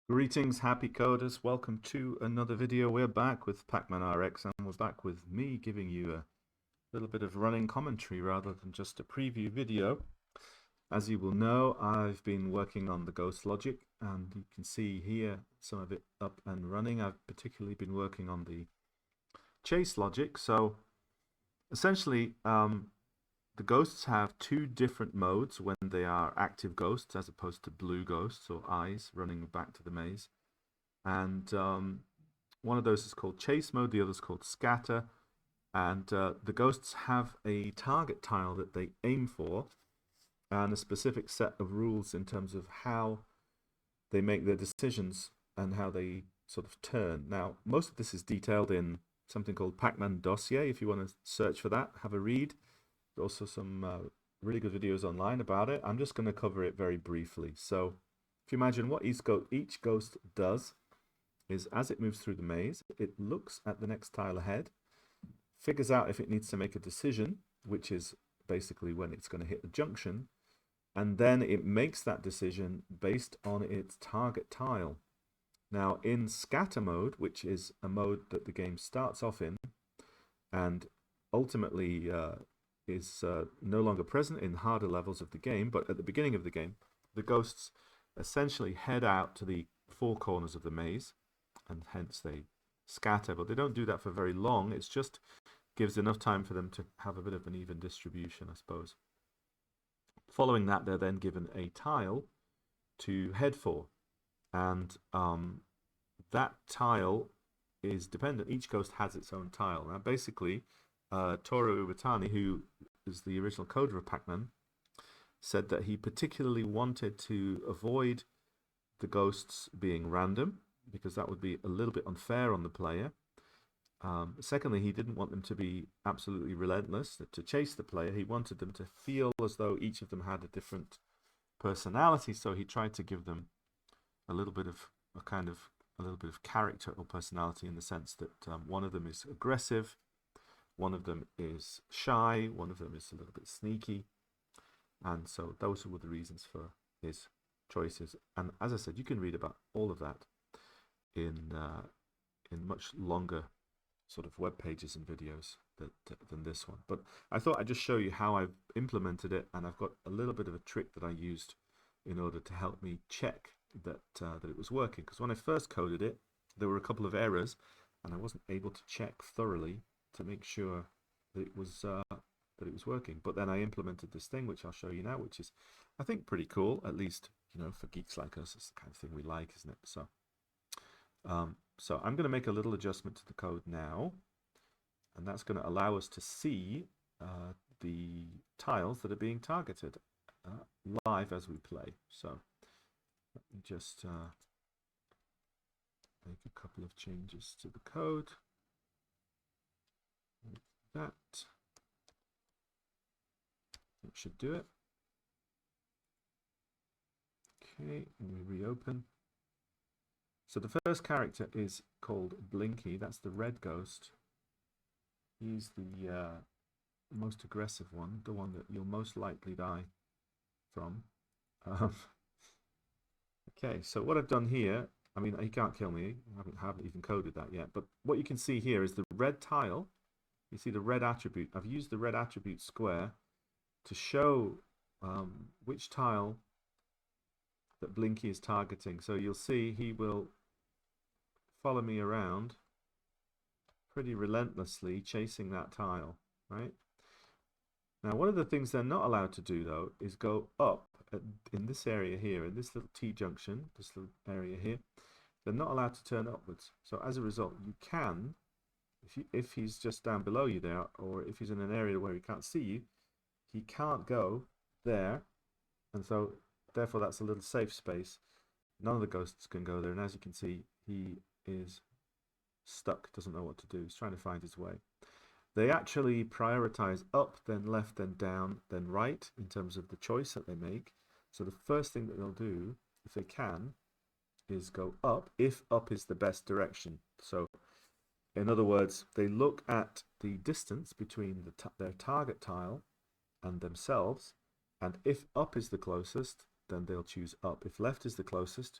Greetings, happy coders. Welcome to another video. We're back with Pacman RX, and we're back with me giving you a little bit of running commentary rather than just a preview video. As you will know, I've been working on the Ghost logic, and you can see here some of it up and running. I've particularly been working on the chase logic. So essentially, the ghosts have two different modes when they are active ghosts as opposed to blue ghosts or eyes running back to the maze. And one of those is called chase mode, the other is called scatter. And the ghosts have a target tile that they aim for and a specific set of rules in terms of how they make their decisions and how they sort of turn. Now, most of this is detailed in something called Pacman Dossier. If you want to search for that, have a read. Also some really good videos online about it. I'm just going to cover it very briefly. So if you imagine what each ghost does is as it moves through the maze, it looks at the next tile ahead, figures out if it needs to make a decision, which is basically when it's going to hit the junction, and then it makes that decision based on its target tile. Now in scatter mode, which is a mode that the game starts off in and ultimately is no longer present in harder levels of the game, but at the beginning of the game, the ghosts essentially head out to the four corners of the maze, and hence they scatter, but they don't do that for very long. It just gives enough time for them to have a bit of an even distribution, I suppose. Following that, they're then given a tile to head for, and that tile is dependent. Each ghost has its own tile. Now, basically, Toru Iwatani, who is the original coder of Pacman, said that he particularly wanted to avoid the ghosts being random because that would be a little bit unfair on the player. Secondly, he didn't want them to be absolutely relentless, to chase the player. He wanted them to feel as though each of them had a different personality, so he tried to give them a little bit of character or personality in the sense that one of them is aggressive, one of them is shy, one of them is a little bit sneaky. And so those were the reasons for his choices. And as I said, you can read about all of that in much longer sort of web pages and videos than this one. But I thought I'd just show you how I've implemented it, and I've got a little bit of a trick that I used in order to help me check that it was working. Because when I first coded it, there were a couple of errors, and I wasn't able to check thoroughly to make sure that it was working. But then I implemented this thing, which I'll show you now, which is, I think, pretty cool. At least, you know, for geeks like us, it's the kind of thing we like, isn't it? So, so I'm going to make a little adjustment to the code now, and that's going to allow us to see the tiles that are being targeted live as we play. So let me just make a couple of changes to the code. That should do it. Okay, and we reopen. So the first character is called Blinky. That's the red ghost. He's the most aggressive one, the one that you'll most likely die from. Okay, so what I've done here, I mean, he can't kill me. I haven't even coded that yet. But what you can see here is the red tile. You see the red attribute. I've used the red attribute square to show which tile that Blinky is targeting. So you'll see he will follow me around pretty relentlessly, chasing that tile, right? Now, one of the things they're not allowed to do, though, is go up in this area here, in this little T-junction, this little area here. They're not allowed to turn upwards. So as a result, you can, if he's just down below you there, or if he's in an area where he can't see you, he can't go there, and so therefore that's a little safe space. None of the ghosts can go there, and as you can see, he is stuck, doesn't know what to do. He's trying to find his way. They actually prioritize up, then left, then down, then right in terms of the choice that they make. So the first thing that they'll do, if they can, is go up, if up is the best direction. So in other words, they look at the distance between their target tile and themselves, and if up is the closest, then they'll choose up. If left is the closest,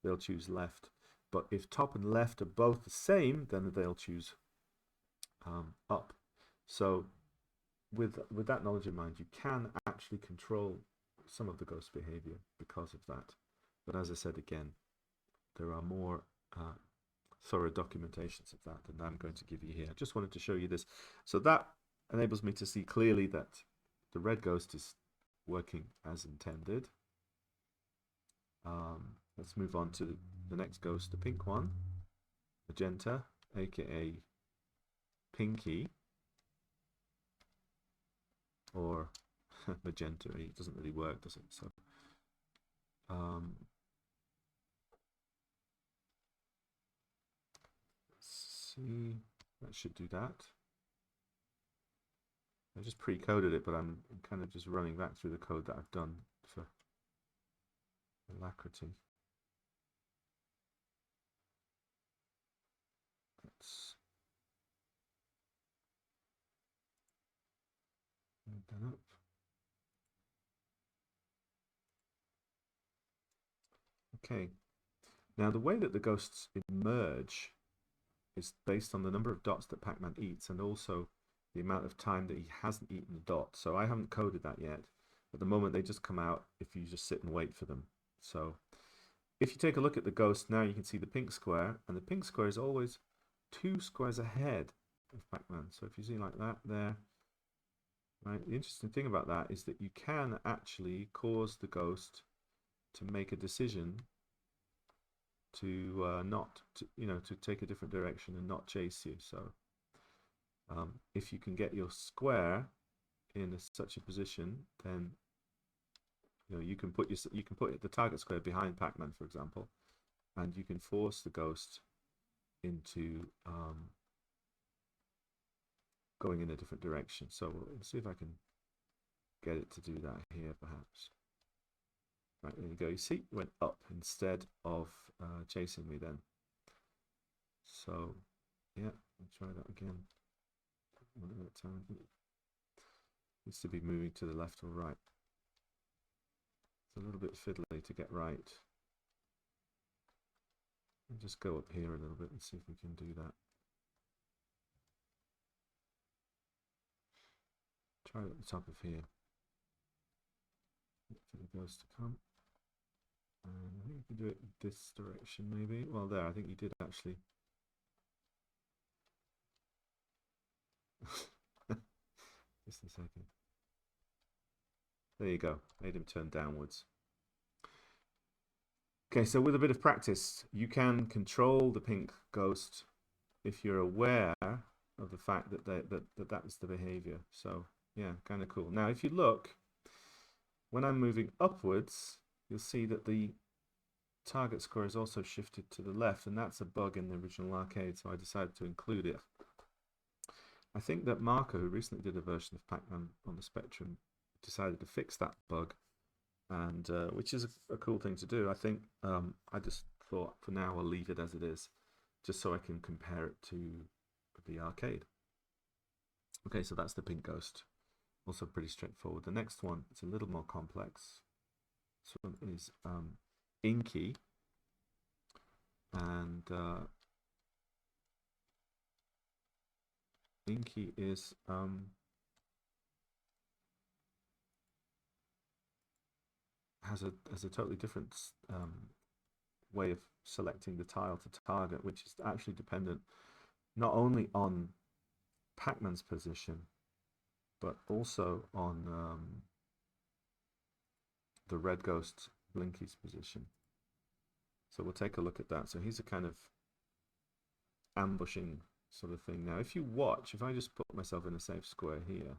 they'll choose left. But if top and left are both the same, then they'll choose up. So with that knowledge in mind, you can actually control some of the ghost behavior because of that. But as I said again, there are more thorough documentations of that than I'm going to give you here. I just wanted to show you this. So that enables me to see clearly that the red ghost is working as intended. Let's move on to the next ghost, the pink one, magenta, aka Pinky, or magenta. It doesn't really work, does it? So let's see, that should do that. I just pre-coded it, but I'm kind of just running back through the code that I've done for alacrity. Let's move that up. Okay, now the way that the ghosts emerge is based on the number of dots that Pacman eats and also the amount of time that he hasn't eaten the dot. So I haven't coded that yet. At the moment, they just come out if you just sit and wait for them. So if you take a look at the ghost now, you can see the pink square, and the pink square is always 2 squares ahead of Pacman. So if you see like that there, right, the interesting thing about that is that you can actually cause the ghost to make a decision to to take a different direction and not chase you. So if you can get your square in such a position, then you can put the target square behind Pacman, for example, and you can force the ghost into going in a different direction. So let's see if I can get it to do that here, perhaps. Right, there you go. You see, it went up instead of chasing me then. So, yeah, I'll try that again. One at a time. Needs to be moving to the left or right. It's a little bit fiddly to get right. I'll just go up here a little bit and see if we can do that. Try it at the top of here. Wait for the ghost to come. And I think you can do it this direction maybe. Well, there, I think you did actually. Just a second. There you go. Made him turn downwards. Okay, so with a bit of practice, you can control the pink ghost if you're aware of the fact that that is the behavior. So yeah, kind of cool. Now, if you look, when I'm moving upwards, you'll see that the target square is also shifted to the left, and that's a bug in the original arcade, so I decided to include it. I think that Marco, who recently did a version of Pacman on the Spectrum, decided to fix that bug, and which is a cool thing to do. I think I just thought for now I'll leave it as it is, just so I can compare it to the arcade. Okay, so that's the pink ghost. Also pretty straightforward. The next one is a little more complex. This one is Inky, and Inky is has a totally different way of selecting the tile to target, which is actually dependent not only on Pacman's position, but also on the red ghost Blinky's position. So we'll take a look at that. So here's a kind of ambushing sort of thing. Now, if you watch, if I just put myself in a safe square here,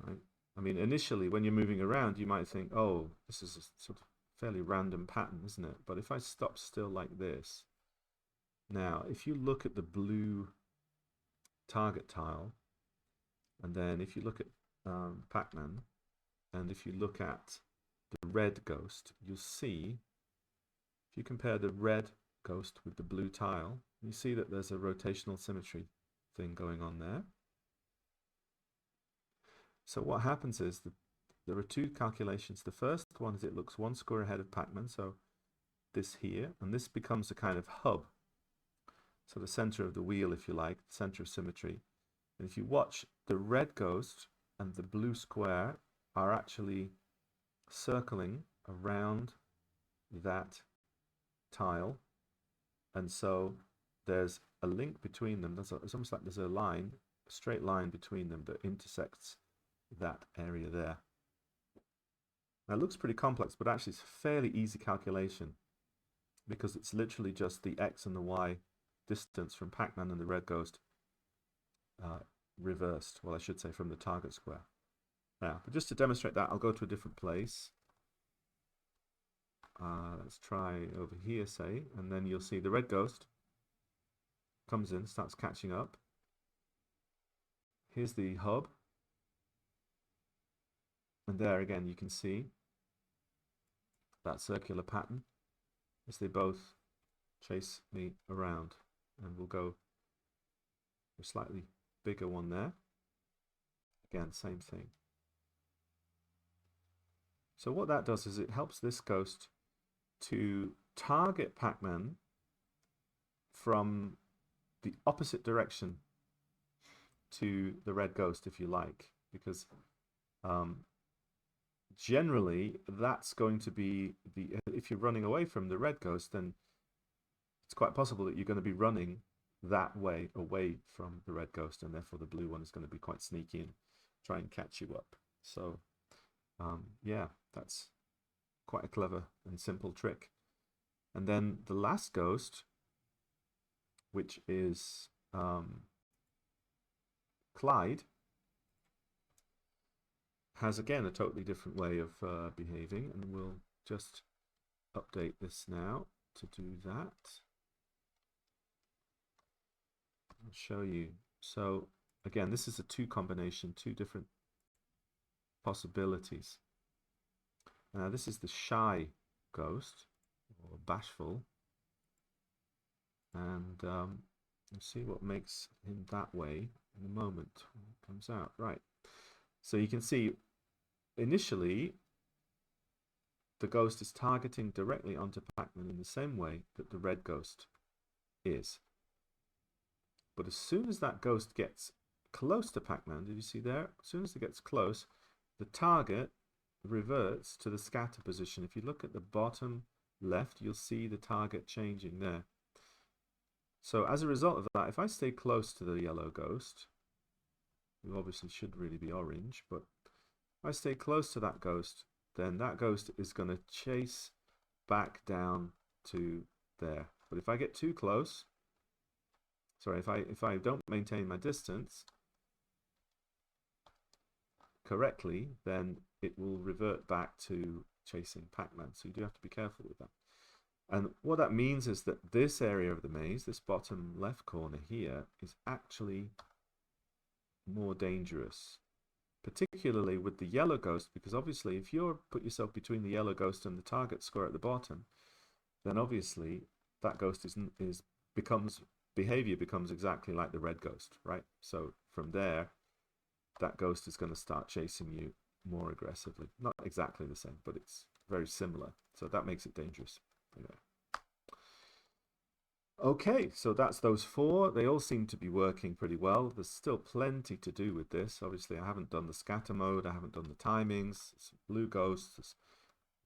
right? I mean, initially, when you're moving around, you might think, oh, this is a sort of fairly random pattern, isn't it? But if I stop still like this, now, if you look at the blue target tile, and then if you look at Pacman, and if you look at the red ghost, you'll see, if you compare the red ghost with the blue tile, you see that there's a rotational symmetry thing going on there. So what happens is that there are two calculations. The first one is it looks 1 square ahead of Pacman, so this here, and this becomes a kind of hub. So the center of the wheel, if you like, the center of symmetry. And if you watch, the red ghost and the blue square are actually circling around that tile, and so there's a link between them. It's almost like there's a line, a straight line between them that intersects that area there. Now it looks pretty complex, but actually it's a fairly easy calculation because it's literally just the X and the Y distance from Pacman and the red ghost reversed. Well, I should say from the target square. Now, but just to demonstrate that, I'll go to a different place. Let's try over here, say, and then you'll see the red ghost comes in, starts catching up. Here's the hub. And there again, you can see that circular pattern as they both chase me around. And we'll go a slightly bigger one there. Again, same thing. So what that does is it helps this ghost to target Pacman from the opposite direction to the red ghost, if you like, because generally that's going to be if you're running away from the red ghost, then it's quite possible that you're going to be running that way away from the red ghost, and therefore the blue one is going to be quite sneaky and try and catch you up. So yeah, that's quite a clever and simple trick. And then the last ghost, which is Clyde, has again a totally different way of behaving, and we'll just update this now to do that. I'll show you. So again, this is a two combination, two different possibilities. Now this is the shy ghost, or bashful, and we'll see what makes him that way in a moment when it comes out. Right, so you can see initially the ghost is targeting directly onto Pacman in the same way that the red ghost is. But as soon as that ghost gets close to Pacman, did you see there? As soon as it gets close, the target reverts to the scatter position. If you look at the bottom left, you'll see the target changing there. So as a result of that, if I stay close to the yellow ghost, who obviously should really be orange, but if I stay close to that ghost, then that ghost is going to chase back down to there. But if I get too close, sorry, if I don't maintain my distance correctly, then it will revert back to chasing Pacman. So you do have to be careful with that. And what that means is that this area of the maze, this bottom left corner here, is actually more dangerous, particularly with the yellow ghost, because obviously if you put yourself between the yellow ghost and the target square at the bottom, then obviously that ghost behavior becomes exactly like the red ghost, right? So from there, that ghost is going to start chasing you more aggressively. Not exactly the same, but it's very similar. So that makes it dangerous. Anyway. Okay, so that's those four. They all seem to be working pretty well. There's still plenty to do with this. Obviously, I haven't done the scatter mode. I haven't done the timings. Some blue ghosts. There's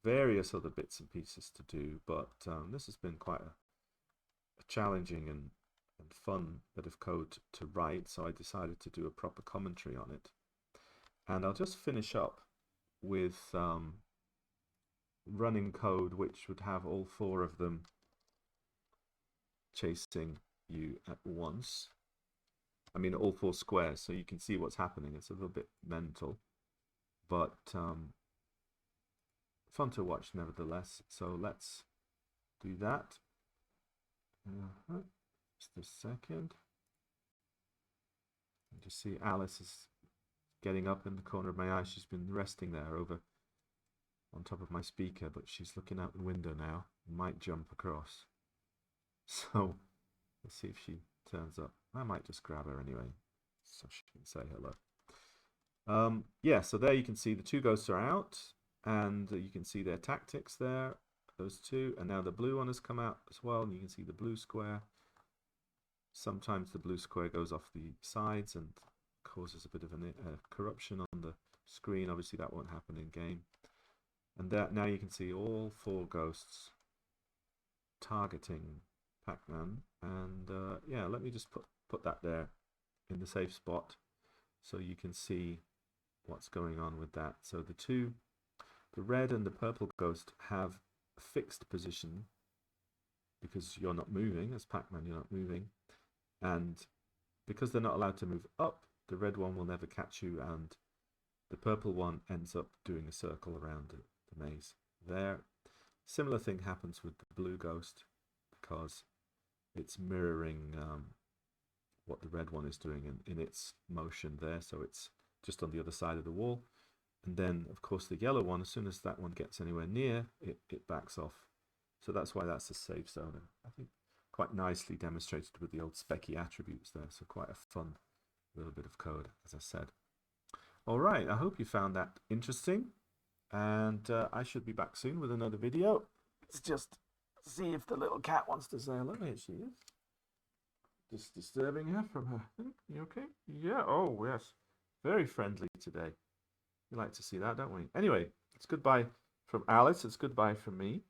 various other bits and pieces to do. But this has been quite a challenging and fun bit of code to write. So I decided to do a proper commentary on it. And I'll just finish up with running code, which would have all four of them chasing you at once. I mean, all four squares, so you can see what's happening. It's a little bit mental, but fun to watch nevertheless. So let's do that. Just a second. You just see Alice is getting up in the corner of my eye. She's been resting there over on top of my speaker, but she's looking out the window now. Might jump across. So let's see if she turns up. I might just grab her anyway, so she can say hello. Yeah, so there you can see the two ghosts are out, and you can see their tactics there. those two, and now the blue one has come out as well, and you can see the blue square. Sometimes the blue square goes off the sides and causes a bit of a corruption on the screen. Obviously that won't happen in game. And that now you can see all 4 ghosts targeting Pacman. And yeah, let me just put that there in the safe spot so you can see what's going on with that. So the red and the purple ghost have a fixed position because you're not moving. As Pacman, you're not moving. And because they're not allowed to move up, the red one will never catch you, and the purple one ends up doing a circle around the maze there. Similar thing happens with the blue ghost because it's mirroring what the red one is doing in its motion there, so it's just on the other side of the wall. And then of course the yellow one, as soon as that one gets anywhere near, it backs off. So that's why that's a safe zone. I think quite nicely demonstrated with the old specky attributes there, so quite a fun little bit of code, as I said. All right, I hope you found that interesting, and I should be back soon with another video. Let's just see if the little cat wants to say hello. Here she is. Just disturbing her from her thing. You okay? Yeah, oh yes. Very friendly today. We like to see that, don't we? Anyway, it's goodbye from Alice. It's goodbye from me.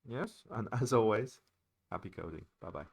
Yes, and as always, happy coding. Bye-bye.